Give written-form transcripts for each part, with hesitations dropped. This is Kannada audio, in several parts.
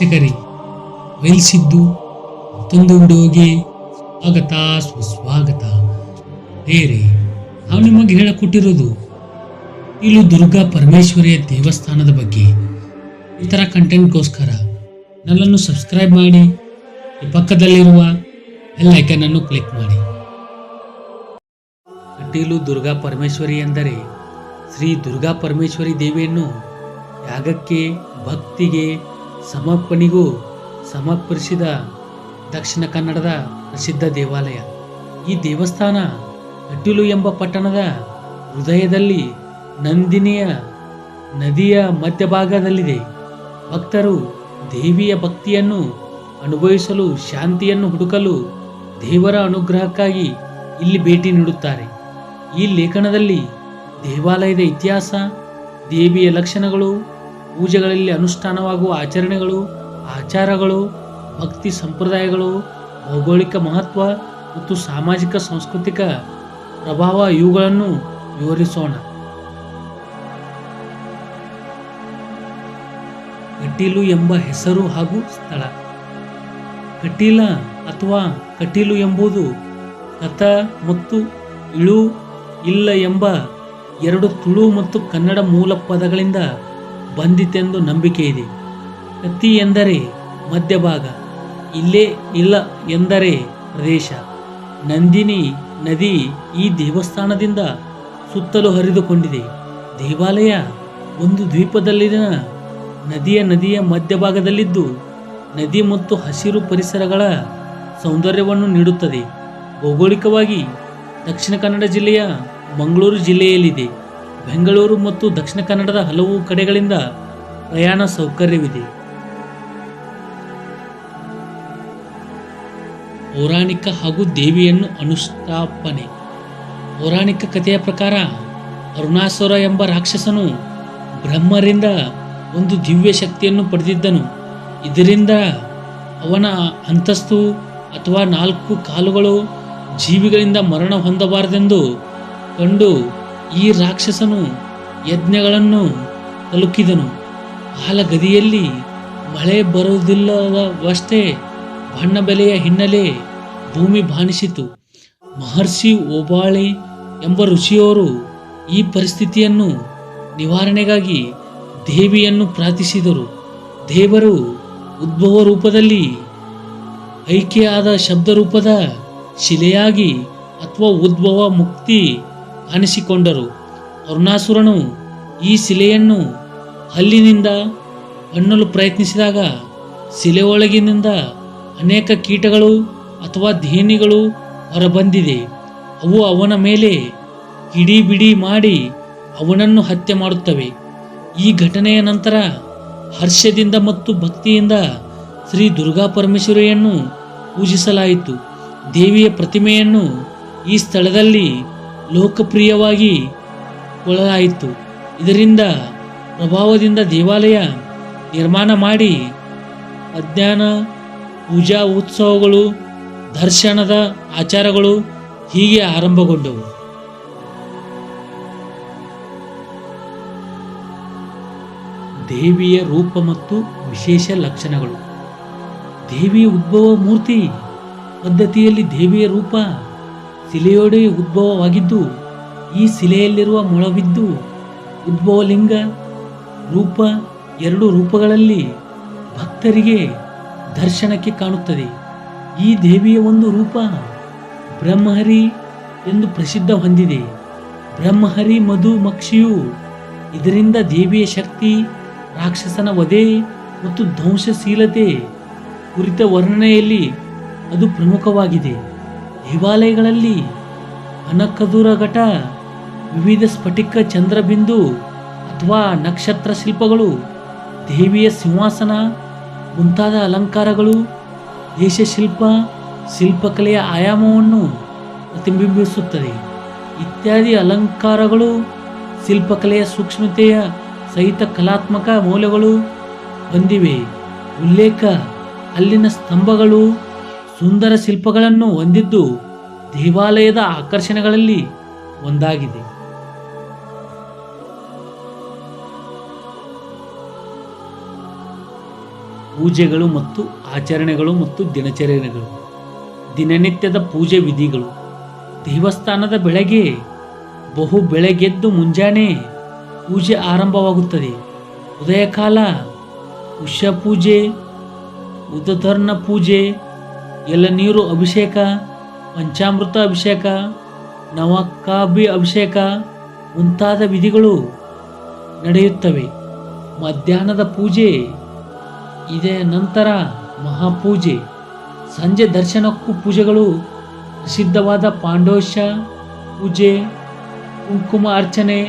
ವೀಕ್ಷಕರೇ, ವೈಲ್ಸಿದ್ದು ಮತ್ತೊಂದು ವಿಡಿಯೋಗೆ ಸ್ವಾಗತ ಸುಸ್ವಾಗತ. ಬೇರೆ ನಾವು ನಿಮಗೆ ಹೇಳಿಕೊಟ್ಟಿರೋದು ಇಲ್ಲೂ ದುರ್ಗಾ ಪರಮೇಶ್ವರಿಯ ದೇವಸ್ಥಾನದ ಬಗ್ಗೆ. ಈ ಥರ ಕಂಟೆಂಟ್ಗೋಸ್ಕರ ನನ್ನನ್ನು ಸಬ್ಸ್ಕ್ರೈಬ್ ಮಾಡಿ, ಈ ಪಕ್ಕದಲ್ಲಿರುವ ಬೆಲ್ ಐಕನ್ ಅನ್ನು ಕ್ಲಿಕ್ ಮಾಡಿ. ಕಟೀಲು ದುರ್ಗಾ ಪರಮೇಶ್ವರಿ ಎಂದರೆ ಶ್ರೀ ದುರ್ಗಾ ಪರಮೇಶ್ವರಿ ದೇವಿಯನ್ನು ಯಾಗಕ್ಕೆ, ಭಕ್ತಿಗೆ, ಸಮರ್ಪಣೆಗೂ ಸಮರ್ಪಿಸಿದ ದಕ್ಷಿಣ ಕನ್ನಡದ ಪ್ರಸಿದ್ಧ ದೇವಾಲಯ. ಈ ದೇವಸ್ಥಾನ ಕಟೀಲು ಎಂಬ ಪಟ್ಟಣದ ಹೃದಯದಲ್ಲಿ ನಂದಿನಿಯ ನದಿಯ ಮಧ್ಯಭಾಗದಲ್ಲಿದೆ. ಭಕ್ತರು ದೇವಿಯ ಭಕ್ತಿಯನ್ನು ಅನುಭವಿಸಲು, ಶಾಂತಿಯನ್ನು ಹುಡುಕಲು, ದೇವರ ಅನುಗ್ರಹಕ್ಕಾಗಿ ಇಲ್ಲಿ ಭೇಟಿ ನೀಡುತ್ತಾರೆ. ಈ ಲೇಖನದಲ್ಲಿ ದೇವಾಲಯದ ಇತಿಹಾಸ, ದೇವಿಯ ಲಕ್ಷಣಗಳು, ಪೂಜೆಗಳಲ್ಲಿ ಅನುಷ್ಠಾನವಾಗುವ ಆಚರಣೆಗಳು, ಆಚಾರಗಳು, ಭಕ್ತಿ ಸಂಪ್ರದಾಯಗಳು, ಭೌಗೋಳಿಕ ಮಹತ್ವ ಮತ್ತು ಸಾಮಾಜಿಕ ಸಾಂಸ್ಕೃತಿಕ ಪ್ರಭಾವ ಇವುಗಳನ್ನು ವಿವರಿಸೋಣ. ಕಟೀಲು ಎಂಬ ಹೆಸರು ಹಾಗೂ ಸ್ಥಳ. ಕಟೀಲ ಅಥವಾ ಕಟೀಲು ಎಂಬುದು ಕತ ಮತ್ತು ಇಳು, ಇಲ್ಲ ಎಂಬ ಎರಡು ತುಳು ಮತ್ತು ಕನ್ನಡ ಮೂಲ ಪದಗಳಿಂದ ಬಂದಿತೆಂದು ನಂಬಿಕೆ ಇದೆ. ಕತಿ ಎಂದರೆ ಮಧ್ಯಭಾಗ, ಇಲ್ಲೇ ಇಲ್ಲ ಎಂದರೆ ಪ್ರದೇಶ. ನಂದಿನಿ ನದಿ ಈ ದೇವಸ್ಥಾನದಿಂದ ಸುತ್ತಲೂ ಹರಿದುಕೊಂಡಿದೆ. ದೇವಾಲಯ ಒಂದು ದ್ವೀಪದಲ್ಲಿನ ನದಿಯ ಮಧ್ಯಭಾಗದಲ್ಲಿದ್ದು, ನದಿ ಮತ್ತು ಹಸಿರು ಪರಿಸರಗಳ ಸೌಂದರ್ಯವನ್ನು ನೀಡುತ್ತದೆ. ಭೌಗೋಳಿಕವಾಗಿ ದಕ್ಷಿಣ ಕನ್ನಡ ಜಿಲ್ಲೆಯ ಮಂಗಳೂರು ಜಿಲ್ಲೆಯಲ್ಲಿದೆ. ಬೆಂಗಳೂರು ಮತ್ತು ದಕ್ಷಿಣ ಕನ್ನಡದ ಹಲವು ಕಡೆಗಳಿಂದ ಪ್ರಯಾಣ ಸೌಕರ್ಯವಿದೆ. ಪೌರಾಣಿಕ ಹಾಗೂ ದೇವಿಯನ್ನು ಅನುಷ್ಠಾಪನೆ. ಪೌರಾಣಿಕ ಕಥೆಯ ಪ್ರಕಾರ ಅರುಣಾಸುರ ಎಂಬ ರಾಕ್ಷಸನು ಬ್ರಹ್ಮರಿಂದ ಒಂದು ದಿವ್ಯ ಶಕ್ತಿಯನ್ನು ಪಡೆದಿದ್ದನು. ಇದರಿಂದ ಅವನ ಅಂತಸ್ತು ಅಥವಾ 4 ಕಾಲುಗಳು ಜೀವಿಗಳಿಂದ ಮರಣ ಹೊಂದಬಾರದೆಂದು ಕಂಡು ಈ ರಾಕ್ಷಸನು ಯಜ್ಞಗಳನ್ನು ತಲುಕಿದನು. ಕಾಲಗದಿಯಲ್ಲಿ ಮಳೆ ಬರುವುದಿಲ್ಲವಷ್ಟೇ ಬಣ್ಣ ಬೆಲೆಯ ಹಿನ್ನೆಲೆ ಭೂಮಿ ಬಾಣಿಸಿತು. ಮಹರ್ಷಿ ಓಬಾಳಿ ಎಂಬ ಋಷಿಯವರು ಈ ಪರಿಸ್ಥಿತಿಯನ್ನು ನಿವಾರಣೆಗಾಗಿ ದೇವಿಯನ್ನು ಪ್ರಾರ್ಥಿಸಿದರು. ದೇವರು ಉದ್ಭವ ರೂಪದಲ್ಲಿ ಐಕ್ಯವಾದ ಶಬ್ದ ರೂಪದ ಶಿಲೆಯಾಗಿ ಅಥವಾ ಉದ್ಭವ ಮುಕ್ತಿ ಕಾಣಿಸಿಕೊಂಡರು. ಅರುಣಾಸುರನು ಈ ಶಿಲೆಯನ್ನು ಹಲ್ಲಿನಿಂದ ಹಣ್ಣಲು ಪ್ರಯತ್ನಿಸಿದಾಗ ಶಿಲೆಯೊಳಗಿನಿಂದ ಅನೇಕ ಕೀಟಗಳು ಅಥವಾ ದೇಣಿಗಳು ಹೊರಬಂದಿದೆ. ಅವು ಅವನ ಮೇಲೆ ಕಿಡಿಬಿಡಿ ಮಾಡಿ ಅವನನ್ನು ಹತ್ಯೆ ಮಾಡುತ್ತವೆ. ಈ ಘಟನೆಯ ನಂತರ ಹರ್ಷದಿಂದ ಮತ್ತು ಭಕ್ತಿಯಿಂದ ಶ್ರೀ ದುರ್ಗಾ ಪರಮೇಶ್ವರಿಯನ್ನು ಪೂಜಿಸಲಾಯಿತು. ದೇವಿಯ ಪ್ರತಿಮೆಯನ್ನು ಈ ಸ್ಥಳದಲ್ಲಿ ಲೋಕಪ್ರಿಯವಾಗಿ ಕೊಳ್ಳಲಾಯಿತು. ಇದರಿಂದ ಪ್ರಭಾವದಿಂದ ದೇವಾಲಯ ನಿರ್ಮಾಣ ಮಾಡಿ ಅಜ್ಞಾನ, ಪೂಜಾ ಉತ್ಸವಗಳು, ದರ್ಶನದ ಆಚಾರಗಳು ಹೀಗೆ ಆರಂಭಗೊಂಡವು. ದೇವಿಯ ರೂಪ ಮತ್ತು ವಿಶೇಷ ಲಕ್ಷಣಗಳು. ದೇವಿಯ ಉದ್ಭವ ಮೂರ್ತಿ ಪದ್ಧತಿಯಲ್ಲಿ ದೇವಿಯ ರೂಪ ಶಿಲೆಯೊಡೆ ಉದ್ಭವವಾಗಿದ್ದು, ಈ ಶಿಲೆಯಲ್ಲಿರುವ ಮೊಳವಿದ್ದು ಉದ್ಭವಲಿಂಗ ರೂಪ 2 ರೂಪಗಳಲ್ಲಿ ಭಕ್ತರಿಗೆ ದರ್ಶನಕ್ಕೆ ಕಾಣುತ್ತದೆ. ಈ ದೇವಿಯ ಒಂದು ರೂಪ ಬ್ರಹ್ಮಹರಿ ಎಂದು ಪ್ರಸಿದ್ಧ ಹೊಂದಿದೆ. ಬ್ರಹ್ಮಹರಿ ಮಧುಮಕ್ಷಿಯು ಇದರಿಂದ ದೇವಿಯ ಶಕ್ತಿ, ರಾಕ್ಷಸನ ವಧೆ ಮತ್ತು ಧ್ವಂಸಶೀಲತೆ ಕುರಿತ ವರ್ಣನೆಯಲ್ಲಿ ಅದು ಪ್ರಮುಖವಾಗಿದೆ. ದೇವಾಲಯಗಳಲ್ಲಿ ಕನಕದುರ ಘಟ, ವಿವಿಧ ಸ್ಫಟಿಕ ಚಂದ್ರಬಿಂದು ಅಥವಾ ನಕ್ಷತ್ರ ಶಿಲ್ಪಗಳು, ದೇವಿಯ ಸಿಂಹಾಸನ ಮುಂತಾದ ಅಲಂಕಾರಗಳು ದೇಶಶಿಲ್ಪ, ಶಿಲ್ಪಕಲೆಯ ಆಯಾಮವನ್ನು ಪ್ರತಿಬಿಂಬಿಸುತ್ತದೆ. ಇತ್ಯಾದಿ ಅಲಂಕಾರಗಳು ಶಿಲ್ಪಕಲೆಯ ಸೂಕ್ಷ್ಮತೆಯ ಸಹಿತ ಕಲಾತ್ಮಕ ಮೌಲ್ಯಗಳು ಹೊಂದಿವೆ. ಉಲ್ಲೇಖ: ಅಲ್ಲಿನ ಸ್ತಂಭಗಳು ಸುಂದರ ಶಿಲ್ಪಗಳನ್ನು ಹೊಂದಿದ್ದು ದೇವಾಲಯದ ಆಕರ್ಷಣೆಗಳಲ್ಲಿ ಒಂದಾಗಿದೆ. ಪೂಜೆಗಳು ಮತ್ತು ಆಚರಣೆಗಳು ಮತ್ತು ದಿನಚರ್ಯಗಳು. ದಿನನಿತ್ಯದ ಪೂಜೆ ವಿಧಿಗಳು. ದೇವಸ್ಥಾನದ ಬೆಳಗ್ಗೆ ಬೆಳಗ್ಗೆದ್ದು ಮುಂಜಾನೆ ಪೂಜೆ ಆರಂಭವಾಗುತ್ತದೆ. ಉದಯಕಾಲ ಉಷ ಪೂಜೆ, ಉದಧರ್ನ ಪೂಜೆ, ಎಳನೀರು ಅಭಿಷೇಕ, ಪಂಚಾಮೃತ ಅಭಿಷೇಕ, ನವಕಾಭಿ ಅಭಿಷೇಕ ಮುಂತಾದ ವಿಧಿಗಳು ನಡೆಯುತ್ತವೆ. ಮಧ್ಯಾಹ್ನದ ಪೂಜೆ ಇದೆ. ನಂತರ ಮಹಾಪೂಜೆ. ಸಂಜೆ ದರ್ಶನಕ್ಕೂ ಪೂಜೆಗಳು. ಪ್ರಸಿದ್ಧವಾದ ಪಾಂಡೋಷ ಪೂಜೆ, ಕುಂಕುಮ ಅರ್ಚನೆ,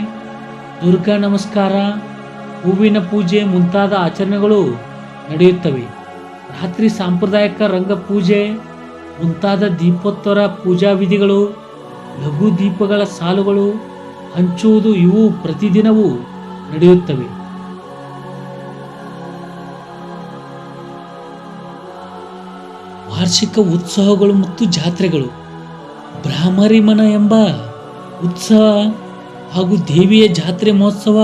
ದುರ್ಗಾ ನಮಸ್ಕಾರ, ಹೂವಿನ ಪೂಜೆ ಮುಂತಾದ ಆಚರಣೆಗಳು ನಡೆಯುತ್ತವೆ. ರಾತ್ರಿ ಸಾಂಪ್ರದಾಯಿಕ ರಂಗ ಪೂಜೆ ಮುಂತಾದ ದೀಪೋತ್ತರ ಪೂಜಾ ವಿಧಿಗಳು, ಲಘು ದೀಪಗಳ ಸಾಲುಗಳು ಹಂಚುವುದು ಇವು ಪ್ರತಿದಿನವೂ ನಡೆಯುತ್ತವೆ. ವಾರ್ಷಿಕ ಉತ್ಸವಗಳು ಮತ್ತು ಜಾತ್ರೆಗಳು. ಬ್ರಾಹ್ಮರಿಮನ ಎಂಬ ಉತ್ಸವ ಹಾಗೂ ದೇವಿಯ ಜಾತ್ರೆ ಮಹೋತ್ಸವ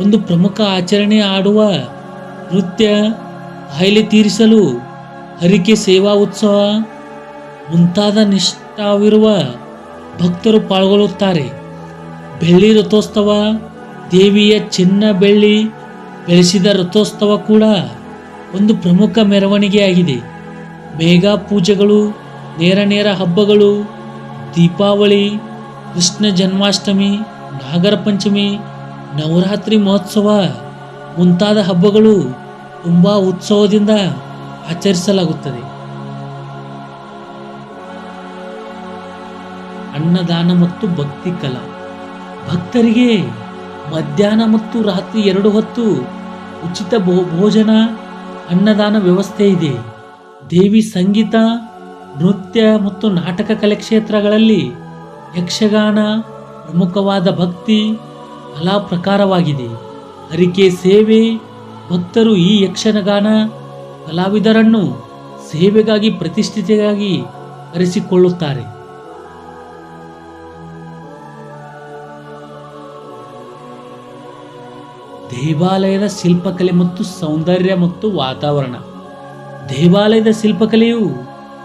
ಒಂದು ಪ್ರಮುಖ ಆಚರಣೆ. ಆಡುವ ನೃತ್ಯ, ಕಾಯಿಲೆ ತೀರಿಸಲು ಹರಿಕೆ ಸೇವಾ ಉತ್ಸವ ಮುಂತಾದ ನಿಷ್ಠಾವಿರುವ ಭಕ್ತರು ಪಾಲ್ಗೊಳ್ಳುತ್ತಾರೆ. ಬೆಳ್ಳಿ ರಥೋತ್ಸವ. ದೇವಿಯ ಚಿನ್ನ ಬೆಳ್ಳಿ ಬೆಳೆಸಿದ ರಥೋತ್ಸವ ಕೂಡ ಒಂದು ಪ್ರಮುಖ ಮೆರವಣಿಗೆಯಾಗಿದೆ. ಮೇಘಾ ಪೂಜೆಗಳು, ನೇರ ಹಬ್ಬಗಳು, ದೀಪಾವಳಿ, ಕೃಷ್ಣ ಜನ್ಮಾಷ್ಟಮಿ, ನಾಗರ ಪಂಚಮಿ, ನವರಾತ್ರಿ ಮಹೋತ್ಸವ ಮುಂತಾದ ಹಬ್ಬಗಳು ತುಂಬಾ ಉತ್ಸವದಿಂದ ಆಚರಿಸಲಾಗುತ್ತದೆ. ಅನ್ನದಾನ ಮತ್ತು ಭಕ್ತಿ ಕಲಾ. ಭಕ್ತರಿಗೆ ಮಧ್ಯಾಹ್ನ ಮತ್ತು ರಾತ್ರಿ 2 ಹೊತ್ತು ಉಚಿತ ಭೋಜನ, ಅನ್ನದಾನ ವ್ಯವಸ್ಥೆ ಇದೆ. ದೇವಿ ಸಂಗೀತ, ನೃತ್ಯ ಮತ್ತು ನಾಟಕ ಕಲೆ ಕ್ಷೇತ್ರಗಳಲ್ಲಿ ಯಕ್ಷಗಾನ ಪ್ರಮುಖವಾದ ಭಕ್ತಿ ಕಲಾ ಪ್ರಕಾರವಾಗಿದೆ. ಹರಿಕೆ ಸೇವೆ. ಭಕ್ತರು ಈ ಯಕ್ಷಗಾನ ಕಲಾವಿದರನ್ನು ಸೇವೆಗಾಗಿ ಪ್ರತಿಷ್ಠಿತೆಗಾಗಿ ಕರೆಸಿಕೊಳ್ಳುತ್ತಾರೆ. ದೇವಾಲಯದ ಶಿಲ್ಪಕಲೆ ಮತ್ತು ಸೌಂದರ್ಯ ಮತ್ತು ವಾತಾವರಣ. ದೇವಾಲಯದ ಶಿಲ್ಪಕಲೆಯು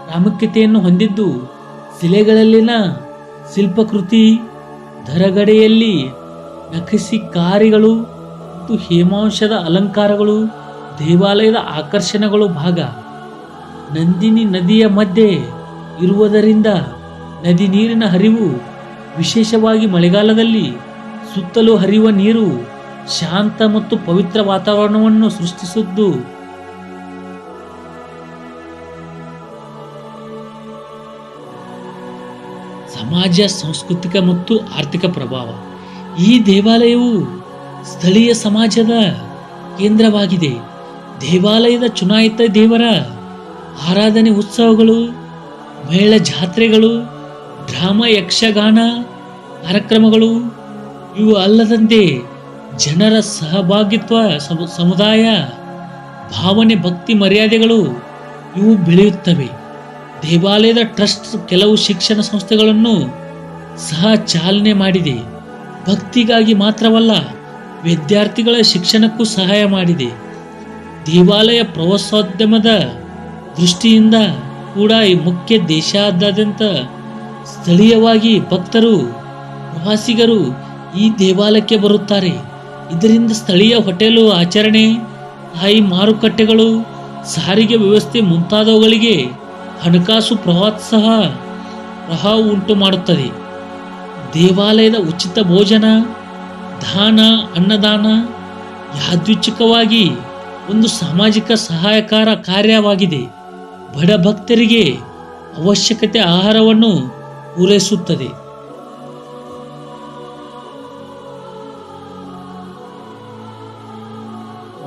ಪ್ರಾಮುಖ್ಯತೆಯನ್ನು ಹೊಂದಿದ್ದು, ಶಿಲೆಗಳಲ್ಲಿನ ಶಿಲ್ಪಕೃತಿ, ಧರಗಡೆಯಲ್ಲಿ ನಖಶಿಕಾರಿಗಳು ಮತ್ತು ಹೇಮಾಂಶದ ಅಲಂಕಾರಗಳು ದೇವಾಲಯದ ಆಕರ್ಷಣೆಗಳು ಭಾಗ. ನಂದಿನಿ ನದಿಯ ಮಧ್ಯೆ ಇರುವುದರಿಂದ ನದಿ ನೀರಿನ ಹರಿವು, ವಿಶೇಷವಾಗಿ ಮಳೆಗಾಲದಲ್ಲಿ ಸುತ್ತಲೂ ಹರಿಯುವ ನೀರು ಶಾಂತ ಮತ್ತು ಪವಿತ್ರ ವಾತಾವರಣವನ್ನು ಸೃಷ್ಟಿಸಿದ್ದು. ಸಮಾಜ, ಸಾಂಸ್ಕೃತಿಕ ಮತ್ತು ಆರ್ಥಿಕ ಪ್ರಭಾವ. ಈ ದೇವಾಲಯವು ಸ್ಥಳೀಯ ಸಮಾಜದ ಕೇಂದ್ರವಾಗಿದೆ. ದೇವಾಲಯದ ಚುನಾಯಿತ ದೇವರ ಆರಾಧನೆ, ಉತ್ಸವಗಳು, ಮೇಳ, ಜಾತ್ರೆಗಳು, ಡ್ರಾಮಾ, ಯಕ್ಷಗಾನ ಕಾರ್ಯಕ್ರಮಗಳು ಇವು ಅಲ್ಲದಂತೆ ಜನರ ಸಹಭಾಗಿತ್ವ, ಸಮುದಾಯ ಭಾವನೆ, ಭಕ್ತಿ ಮರ್ಯಾದೆಗಳು ಇವು ಬೆಳೆಯುತ್ತವೆ. ದೇವಾಲಯದ ಟ್ರಸ್ಟ್ ಕೆಲವು ಶಿಕ್ಷಣ ಸಂಸ್ಥೆಗಳನ್ನು ಸಹ ಚಾಲನೆ ಮಾಡಿದೆ. ಭಕ್ತಿಗಾಗಿ ಮಾತ್ರವಲ್ಲ, ವಿದ್ಯಾರ್ಥಿಗಳ ಶಿಕ್ಷಣಕ್ಕೂ ಸಹಾಯ ಮಾಡಿದೆ. ದೇವಾಲಯ ಪ್ರವಾಸೋದ್ಯಮದ ದೃಷ್ಟಿಯಿಂದ ಕೂಡ ಮುಖ್ಯ. ದೇಶಾದ್ಯಂತ ಸ್ಥಳೀಯವಾಗಿ ಭಕ್ತರು, ಪ್ರವಾಸಿಗರು ಈ ದೇವಾಲಯಕ್ಕೆ ಬರುತ್ತಾರೆ. ಇದರಿಂದ ಸ್ಥಳೀಯ ಹೋಟೆಲು, ಆಚರಣೆ, ತಾಯಿ ಮಾರುಕಟ್ಟೆಗಳು, ಸಾರಿಗೆ ವ್ಯವಸ್ಥೆ ಮುಂತಾದವುಗಳಿಗೆ ಹಣಕಾಸು ಪ್ರವಾಹ ಉಂಟು ಮಾಡುತ್ತದೆ. ದೇವಾಲಯದ ಉಚಿತ ಭೋಜನ, ದಾನ, ಅನ್ನದಾನ ಯಾದೃಚ್ಛಿಕವಾಗಿ ಒಂದು ಸಾಮಾಜಿಕ ಸಹಾಯಕಾರ ಕಾರ್ಯವಾಗಿದೆ. ಬಡ ಭಕ್ತರಿಗೆ ಅವಶ್ಯಕತೆ ಆಹಾರವನ್ನು ಪೂರೈಸುತ್ತದೆ.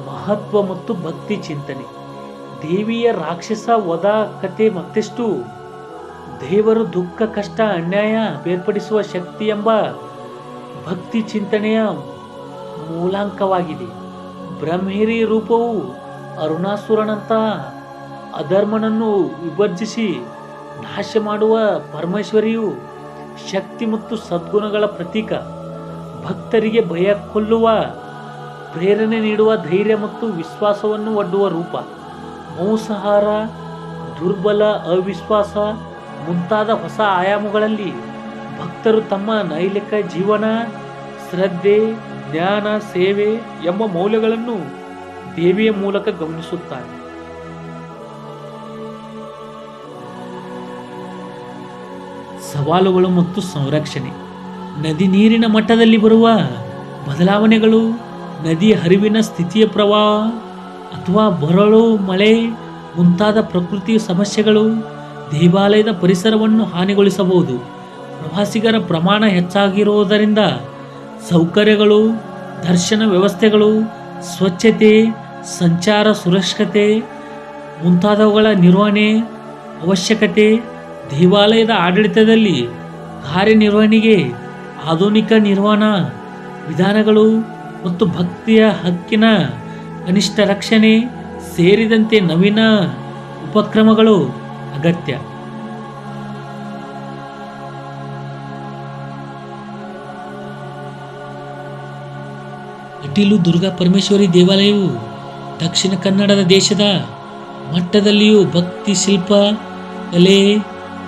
ಮಹತ್ವ ಮತ್ತು ಭಕ್ತಿ ಚಿಂತನೆ. ದೇವಿಯ ರಾಕ್ಷಸ ವಧ ಕಥೆ ಮತ್ತೆಷ್ಟು. ದೇವರು ದುಃಖ, ಕಷ್ಟ, ಅನ್ಯಾಯ ಬೇರ್ಪಡಿಸುವ ಶಕ್ತಿ ಎಂಬ ಭಕ್ತಿ ಚಿಂತನೆಯ ಮೂಲಾಂಕವಾಗಿದೆ. ಬ್ರಹ್ಮೇರಿ ರೂಪವು ಅರುಣಾಸುರನಂತ ಅಧರ್ಮನನ್ನು ವಿಭಜಿಸಿ ನಾಶ ಮಾಡುವ ಪರಮೇಶ್ವರಿಯು ಶಕ್ತಿ ಮತ್ತು ಸದ್ಗುಣಗಳ ಪ್ರತೀಕ. ಭಕ್ತರಿಗೆ ಭಯ ಕೊಲ್ಲುವ, ಪ್ರೇರಣೆ ನೀಡುವ, ಧೈರ್ಯ ಮತ್ತು ವಿಶ್ವಾಸವನ್ನು ಒಡ್ಡುವ ರೂಪ. ಮಾಂಸಾಹಾರ, ದುರ್ಬಲ, ಅವಿಶ್ವಾಸ ಮುಂತಾದ ಹೊಸ ಆಯಾಮಗಳಲ್ಲಿ ಭಕ್ತರು ತಮ್ಮ ನೈತಿಕ ಜೀವನ, ಶ್ರದ್ಧೆ, ಜ್ಞಾನ, ಸೇವೆ ಎಂಬ ಮೌಲ್ಯಗಳನ್ನು ದೇವಿಯ ಮೂಲಕ ಗಮನಿಸುತ್ತಾರೆ. ಸವಾಲುಗಳು ಮತ್ತು ಸಂರಕ್ಷಣೆ. ನದಿ ನೀರಿನ ಮಟ್ಟದಲ್ಲಿ ಬರುವ ಬದಲಾವಣೆಗಳು, ನದಿಯ ಹರಿವಿನ ಸ್ಥಿತಿಯ ಪ್ರವಾಹ ಅಥವಾ ಬರಳು ಮಳೆ ಮುಂತಾದ ಪ್ರಕೃತಿ ಸಮಸ್ಯೆಗಳು ದೇವಾಲಯದ ಪರಿಸರವನ್ನು ಹಾನಿಗೊಳಿಸಬಹುದು. ಪ್ರವಾಸಿಗರ ಪ್ರಮಾಣ ಹೆಚ್ಚಾಗಿರುವುದರಿಂದ ಸೌಕರ್ಯಗಳು, ದರ್ಶನ ವ್ಯವಸ್ಥೆಗಳು, ಸ್ವಚ್ಛತೆ, ಸಂಚಾರ ಸುರಕ್ಷತೆ ಮುಂತಾದವುಗಳ ನಿರ್ವಹಣೆ ಅವಶ್ಯಕತೆ. ದೇವಾಲಯದ ಆಡಳಿತದಲ್ಲಿ ಕಾರ್ಯನಿರ್ವಹಣೆಗೆ ಆಧುನಿಕ ನಿರ್ವಹಣಾ ವಿಧಾನಗಳು ಮತ್ತು ಭಕ್ತಿಯ ಹಕ್ಕಿನ ಕನಿಷ್ಠ ರಕ್ಷಣೆ ಸೇರಿದಂತೆ ನವೀನ ಉಪಕ್ರಮಗಳು ಅಗತ್ಯ. ಅಟಿಲು ದುರ್ಗಾ ಪರಮೇಶ್ವರಿ ದೇವಾಲಯವು ದಕ್ಷಿಣ ಕನ್ನಡದ ದೇಶದ ಮಟ್ಟದಲ್ಲಿಯೂ ಭಕ್ತಿ, ಶಿಲ್ಪ, ಕಲೆ,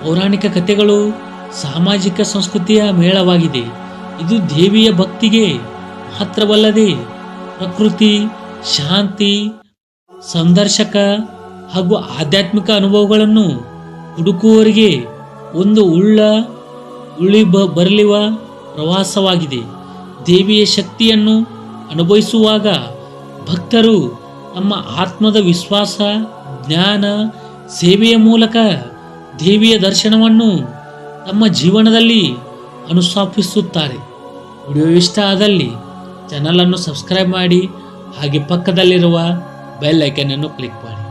ಪೌರಾಣಿಕ ಕಥೆಗಳು, ಸಾಮಾಜಿಕ ಸಂಸ್ಕೃತಿಯ ಮೇಳವಾಗಿದೆ. ಇದು ದೇವಿಯ ಭಕ್ತಿಗೆ ಮಾತ್ರವಲ್ಲದೆ ಪ್ರಕೃತಿ, ಶಾಂತಿ, ಸಂದರ್ಶಕ ಹಾಗೂ ಆಧ್ಯಾತ್ಮಿಕ ಅನುಭವಗಳನ್ನು ಹುಡುಕುವವರಿಗೆ ಒಂದು ಬರಲಿರುವ ಪ್ರವಾಸವಾಗಿದೆ. ದೇವಿಯ ಶಕ್ತಿಯನ್ನು ಅನುಭವಿಸುವಾಗ ಭಕ್ತರು ತಮ್ಮ ಆತ್ಮದ ವಿಶ್ವಾಸ, ಜ್ಞಾನ, ಸೇವೆಯ ಮೂಲಕ ದೇವಿಯ ದರ್ಶನವನ್ನು ತಮ್ಮ ಜೀವನದಲ್ಲಿ ಅನುಸ್ಥಾಪಿಸುತ್ತಾರೆ. ವಿಡಿಯೋ ಇಷ್ಟ ಆದಲ್ಲಿ ಚಾನಲನ್ನು ಸಬ್ಸ್ಕ್ರೈಬ್ ಮಾಡಿ, ಹಾಗೆ ಪಕ್ಕದಲ್ಲಿರುವ ಬೆಲ್ ಐಕನ್ ಅನ್ನು ಕ್ಲಿಕ್ ಮಾಡಿ.